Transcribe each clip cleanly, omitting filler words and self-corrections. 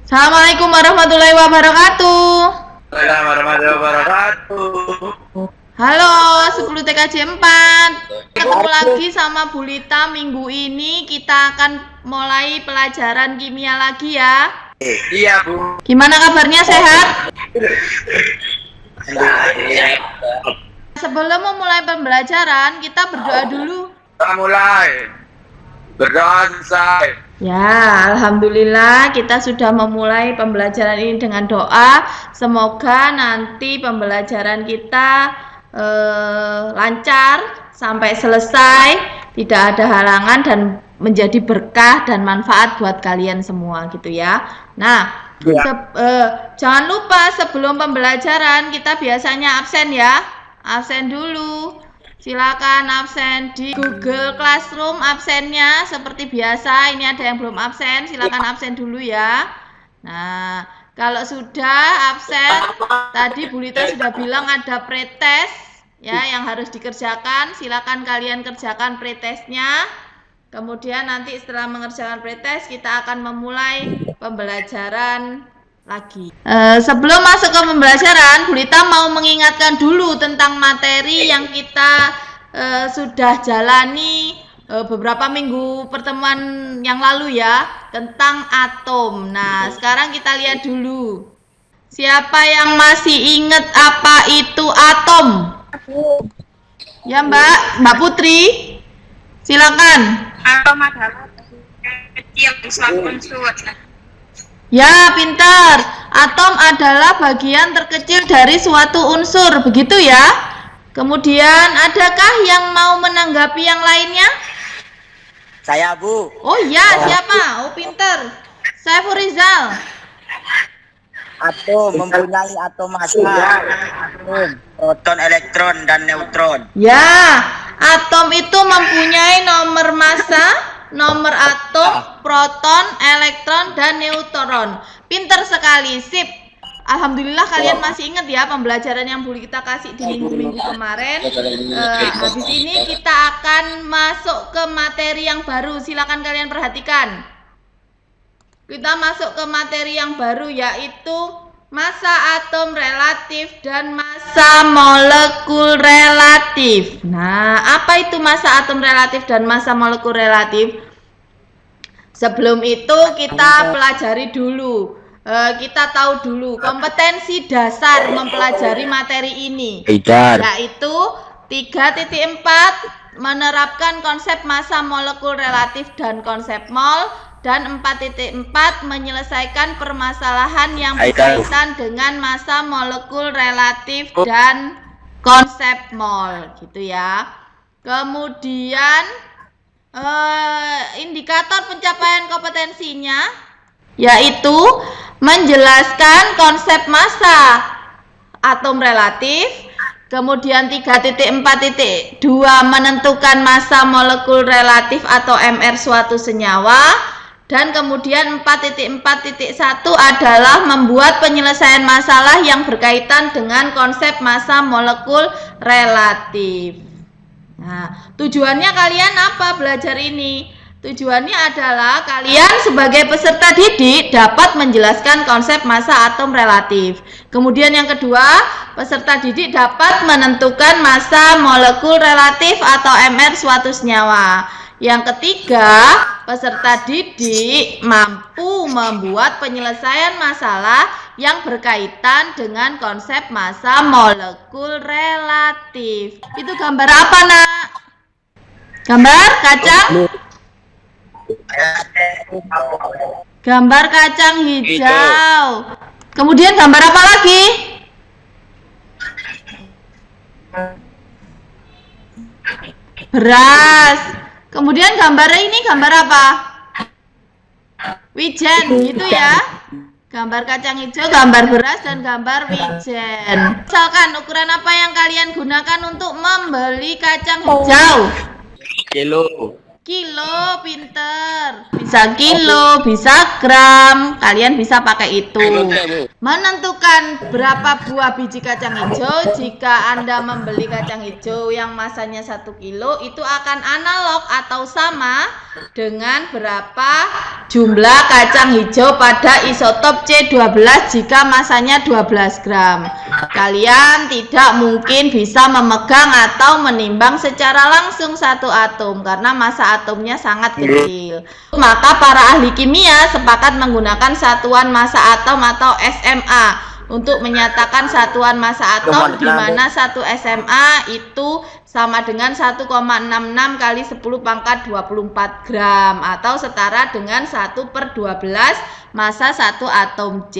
Assalamualaikum warahmatullahi wabarakatuh. Assalamualaikum warahmatullahi wabarakatuh. Halo, 10 TKJ 4. Ketemu lagi sama Bu Lita. Minggu ini kita akan mulai pelajaran kimia lagi ya. Iya, Bu. Gimana kabarnya, sehat? Sebelum memulai pembelajaran, kita berdoa dulu. Kita mulai. Berdoa selesai. Ya, alhamdulillah kita sudah memulai pembelajaran ini dengan doa. Semoga nanti pembelajaran kita lancar sampai selesai, tidak ada halangan dan menjadi berkah dan manfaat buat kalian semua gitu ya. Nah, jangan lupa sebelum pembelajaran kita biasanya absen ya. Absen dulu. Silakan absen di Google Classroom, absennya seperti biasa. Ini ada yang belum absen, silakan absen dulu ya. Nah, kalau sudah absen, tadi Bu Lita sudah bilang ada pretest ya yang harus dikerjakan. Silakan kalian kerjakan pretestnya. Kemudian nanti setelah mengerjakan pretest kita akan memulai pembelajaran lagi. Sebelum masuk ke pembelajaran, Bu Lita mau mengingatkan dulu tentang materi yang kita sudah jalani beberapa minggu pertemuan yang lalu ya, tentang atom. Nah, sekarang kita lihat dulu. Siapa yang masih ingat apa itu atom? Ya, Mbak Putri. Silakan. Atom adalah kecil suatu unsur. Ya, pintar. Atom adalah bagian terkecil dari suatu unsur, begitu ya. Kemudian, adakah yang mau menanggapi yang lainnya? Saya, Bu. Oh iya, siapa? Oh, pintar. Saiful Rizal. Atom mempunyai atom massa, atom, proton, elektron, dan neutron. Ya, atom itu mempunyai nomor massa, nomor atom, proton, elektron, dan neutron. Pinter sekali, sip. Alhamdulillah kalian masih ingat ya pembelajaran yang Bu Lita kasih di minggu-minggu kemarin. Habis ini kita akan masuk ke materi yang baru. Silakan kalian perhatikan. Kita masuk ke materi yang baru, yaitu massa atom relatif dan massa molekul relatif. Nah, apa itu massa atom relatif dan massa molekul relatif? Sebelum itu kita pelajari dulu, kita tahu dulu kompetensi dasar mempelajari materi ini, yaitu 3.4 menerapkan konsep massa molekul relatif dan konsep mol, dan 4.4 menyelesaikan permasalahan yang berkaitan dengan massa molekul relatif dan konsep mol gitu ya. Kemudian indikator pencapaian kompetensinya yaitu menjelaskan konsep massa atom relatif, kemudian 3.4.2 menentukan massa molekul relatif atau MR suatu senyawa, dan kemudian 4.4.1 adalah membuat penyelesaian masalah yang berkaitan dengan konsep massa molekul relatif. Nah, tujuannya kalian apa belajar ini? Tujuannya adalah kalian sebagai peserta didik dapat menjelaskan konsep massa atom relatif. Kemudian yang kedua, peserta didik dapat menentukan massa molekul relatif atau MR suatu senyawa. Yang ketiga, peserta didik mampu membuat penyelesaian masalah yang berkaitan dengan konsep massa molekul relatif. Itu gambar apa, Nak? Gambar kacang? Gambar kacang hijau. Kemudian gambar apa lagi? Beras. Kemudian gambar ini gambar apa? Wijen, gitu ya. Gambar kacang hijau, gambar beras, dan gambar wijen. Misalkan ukuran apa yang kalian gunakan untuk membeli kacang hijau? Kilo. Kilo, pinter. Bisa kilo, bisa gram. Kalian bisa pakai itu. Menentukan berapa buah biji kacang hijau. Jika Anda membeli kacang hijau yang masanya 1 kilo, itu akan analog atau sama dengan berapa jumlah kacang hijau pada isotop C12 jika masanya 12 gram. Kalian tidak mungkin bisa memegang atau menimbang secara langsung satu atom karena massa atomnya sangat kecil. Maka para ahli kimia sepakat menggunakan satuan massa atom atau SMA untuk menyatakan satuan massa atom di mana 1 SMA itu sama dengan 1,66 kali 10 pangkat 24 gram atau setara dengan 1/12 massa 1 atom C.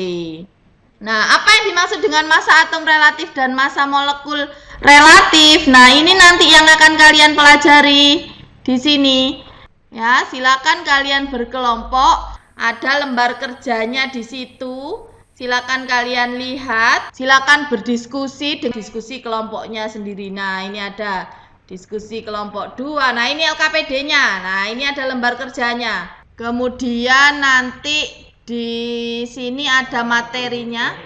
Nah, apa yang dimaksud dengan massa atom relatif dan massa molekul relatif? Nah, ini nanti yang akan kalian pelajari di sini. Ya, silakan kalian berkelompok, ada lembar kerjanya di situ. Silakan kalian lihat, silakan berdiskusi dengan diskusi kelompoknya sendiri. Nah, ini ada diskusi kelompok 2. Nah, ini LKPD-nya. Nah, ini ada lembar kerjanya. Kemudian nanti di sini ada materinya.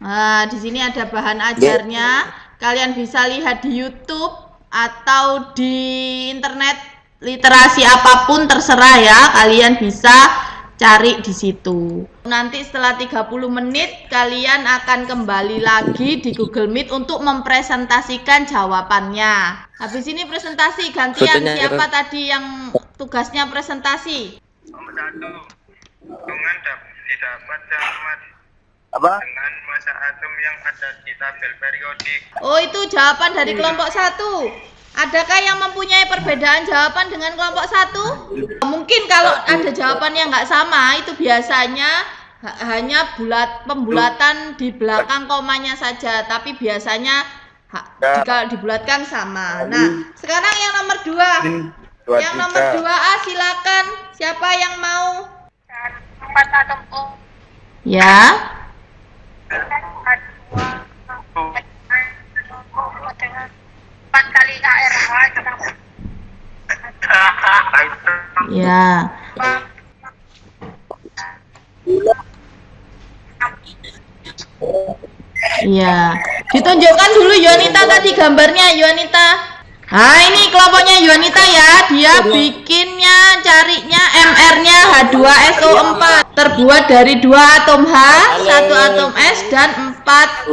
Nah, di sini ada bahan ajarnya. Kalian bisa lihat di YouTube atau di internet literasi apapun terserah ya. Kalian bisa cari di situ. Nanti setelah 30 menit kalian akan kembali lagi di Google Meet untuk mempresentasikan jawabannya. Habis ini presentasi gantian. Siapa tadi yang tugasnya presentasi? Didapat Apa? dengan massa atom yang ada di tabel periodik. Oh, itu jawaban dari kelompok 1. Adakah yang mempunyai perbedaan jawaban dengan kelompok 1? Mungkin kalau ada jawaban yang nggak sama, itu biasanya hanya pembulatan di belakang komanya saja, tapi biasanya jika dibulatkan sama. Nah, sekarang yang nomor 2. Yang nomor 2A silakan. Siapa yang mau? 4 atom O. Ya. Dengan 4 kali KRH. Ya. Iya. Ditunjukkan dulu Yonita tadi gambarnya, Yonita. Nah, ini kelompoknya Yonita ya. Dia bikinnya, carinya MR-nya H2SO4. Terbuat dari 2 atom H, 1 atom S, dan 4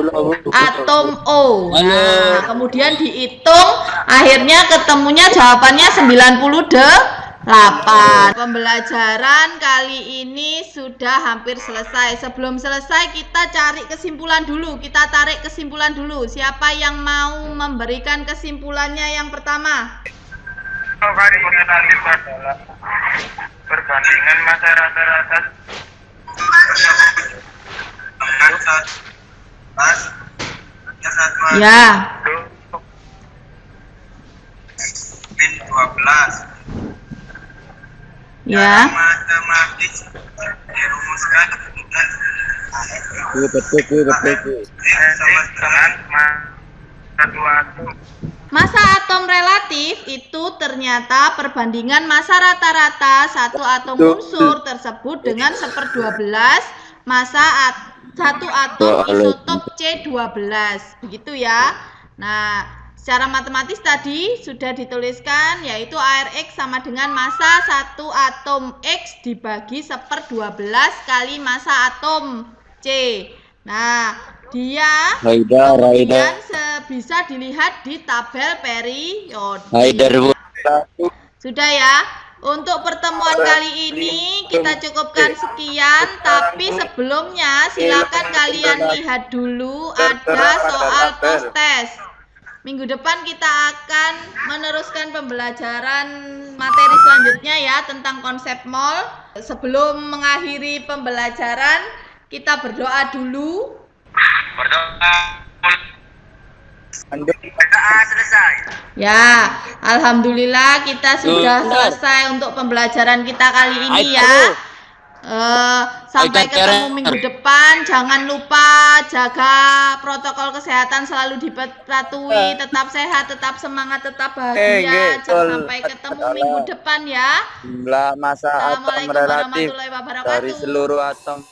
atom O. Nah, kemudian dihitung, akhirnya ketemunya jawabannya 98. Pembelajaran kali ini sudah hampir selesai. Sebelum selesai kita cari kesimpulan dulu. Kita tarik kesimpulan dulu. Siapa yang mau memberikan kesimpulannya yang pertama? Relatif adalah perbandingan massa rata-rata Ya. 12. Ya. Matematis dirumuskan dengan satu atom. Massa atom relatif itu ternyata perbandingan massa rata-rata satu atom unsur tersebut dengan 1/12 massa satu atom isotop C12. Begitu ya. Nah, secara matematis tadi sudah dituliskan yaitu ARX sama dengan massa satu atom X dibagi 1/12 kali massa atom C. Nah, dia kemudian bisa dilihat di tabel periodik. Sudah ya. Untuk pertemuan kali ini kita cukupkan sekian, tapi sebelumnya silakan kalian lihat dulu ada soal post-test. Minggu depan kita akan meneruskan pembelajaran materi selanjutnya ya tentang konsep mol. Sebelum mengakhiri pembelajaran, kita berdoa dulu. Selesai. Ya, alhamdulillah kita sudah selesai untuk pembelajaran kita kali ini ya. Sampai ketemu minggu depan. Jangan lupa jaga protokol kesehatan, selalu dipatuhi, tetap sehat, tetap semangat, tetap bahagia. Sampai ketemu minggu depan ya. Jumlah massa atom Assalamualaikum relatif warahmatullahi wabarakatuh. dari seluruh atom